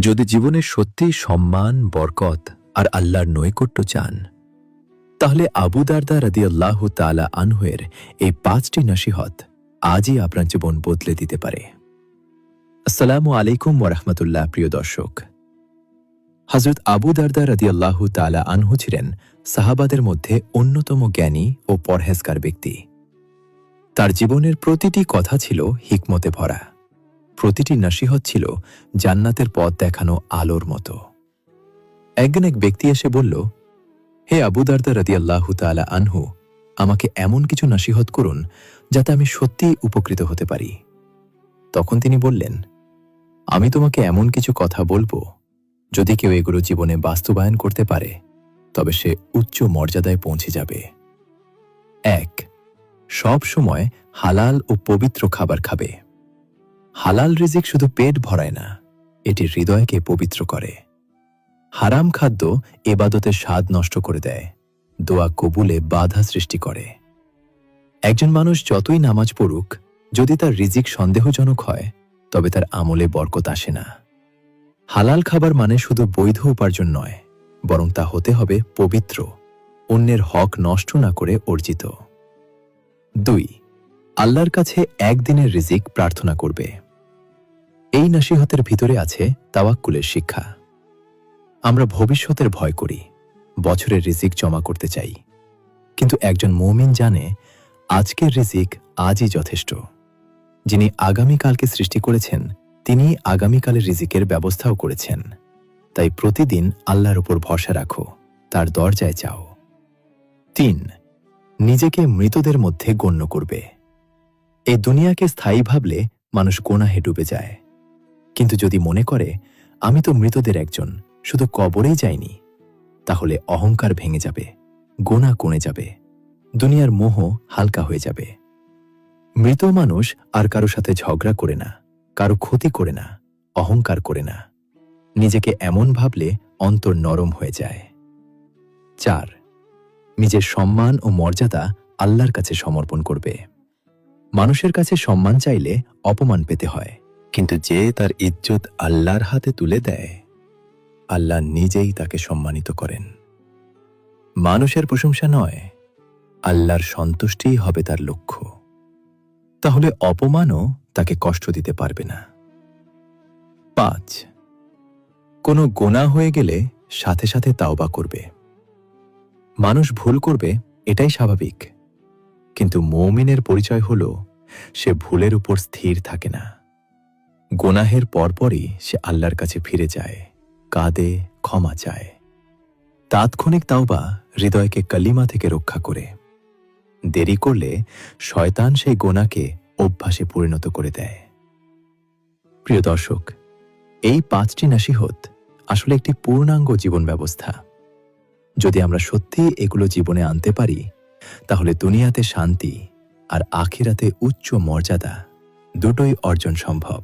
যদি জীবনে সত্যিই সম্মান, বরকত আর আল্লাহর নৈকট্য চান, তাহলে আবু দারদা রাদিয়াল্লাহু তাআলা আনহুয়ের এই ৫টি নসিহত আজই আপনার জীবন বদলে দিতে পারে। আসসালামু আলাইকুম ওয়া রাহমাতুল্লাহ। প্রিয় দর্শক, হযরত আবু দারদা রাদিয়াল্লাহু তাআলা আনহু ছিলেন সাহাবাদের মধ্যে অন্যতম জ্ঞানী ও পরহেজগার ব্যক্তি। তার জীবনের প্রতিটি কথা ছিল হিকমতে ভরা, প্রতিটি নসিহত ছিল জান্নাতের পথ দেখানো আলোর মতো। একদিন এক ব্যক্তি এসে বলল, হে আবু দারদা রাদিয়াল্লাহু তাআলা আনহু, আমাকে এমন কিছু নসিহত করুন যাতে আমি সত্যিই উপকৃত হতে পারি। তখন তিনি বললেন, আমি তোমাকে এমন কিছু কথা বলবো, যদি কেউ এগুলো জীবনে বাস্তবায়ন করতে পারে তবে সে উচ্চ মর্যাদায় পৌঁছে যাবে। ১. সব সময় হালাল ও পবিত্র খাবার খাবে। হালাল রিজিক শুধু পেট ভরায় না, এটি হৃদয়কে পবিত্র করে। হারাম খাদ্য ইবাদতের স্বাদ নষ্ট করে দেয়, দোয়া কবুলে বাধা সৃষ্টি করে। একজন মানুষ যতই নামাজ পড়ুক, যদি তার রিজিক সন্দেহজনক হয় তবে তার আমলে বরকত আসে না। হালাল খাবার মানে শুধু বৈধ উপার্জন নয়, বরং তা হতে হবে পবিত্র, অন্যের হক নষ্ট না করে অর্জিত। ২. আল্লাহর কাছে একদিনের রিজিক প্রার্থনা করবে। এই নসিহতের ভিতরে আছে তাওয়াক্কুলের শিক্ষা। আমরা ভবিষ্যতের ভয় করি, বছরের রিজিক জমা করতে চাই, কিন্তু একজন মুমিন জানে আজকের রিজিক আজই যথেষ্ট। যিনি আগামীকালকে সৃষ্টি করেছেন তিনি আগামীকালের রিজিকের ব্যবস্থাও করেছেন। তাই প্রতিদিন আল্লাহর উপর ভরসা রাখো, তার দরজায় চাও। ৩. নিজেকে মৃতদের মধ্যে গণ্য করবে। এই দুনিয়াকে স্থায়ী ভাবলে মানুষ গুনাহে ডুবে যায়, কিন্তু যদি মনে করে আমি তো মৃতদের একজন, শুধু কবরেই যাইনি, তাহলে অহংকার ভেঙে যাবে, গুনাহ কমে যাবে, দুনিয়ার মোহ হালকা হয়ে যাবে। মৃত মানুষ আর কারো সাথে ঝগড়া করে না, কারো ক্ষতি করে না, অহংকার করে না। নিজেকে এমন ভাবলে অন্তর নরম হয়ে যায়। ৪. নিজের সম্মান ও মর্যাদা আল্লাহর কাছে সমর্পণ করবে। মানুষের কাছে সম্মান চাইলে অপমান পেতে হয়, কিন্তু যে তার ইজ্জত আল্লাহর হাতে তুলে দেয়, আল্লাহ নিজেই তাকে সম্মানিত করেন। মানুষের প্রশংসা নয়, আল্লাহর সন্তুষ্টিই হবে তার লক্ষ্য। তাহলে অপমানও তাকে কষ্ট দিতে পারবে না। ৫. কোনো গুনাহ হয়ে গেলে সাথে সাথে তাওবা করবে। মানুষ ভুল করবে, এটাই স্বাভাবিক, কিন্তু মুমিনের পরিচয় হল সে ভুলের উপর স্থির থাকে না। গুনাহের পরপরই সে আল্লাহর কাছে ফিরে যায়, কাঁদে, ক্ষমা চায়। তাৎক্ষণিক তাওবা হৃদয়কে কালিমা থেকে রক্ষা করে। দেরি করলে শয়তান সেই গুনাহকে অভ্যাসে পরিণত করে দেয়। প্রিয় দর্শক, এই ৫টি নসিহত আসলে একটি পূর্ণাঙ্গ জীবন ব্যবস্থা। যদি আমরা সত্যি এগুলো জীবনে আনতে পারি, তাহলে দুনিয়াতে শান্তি আর আখিরাতে উচ্চ মর্যাদা দুটোই অর্জন সম্ভব।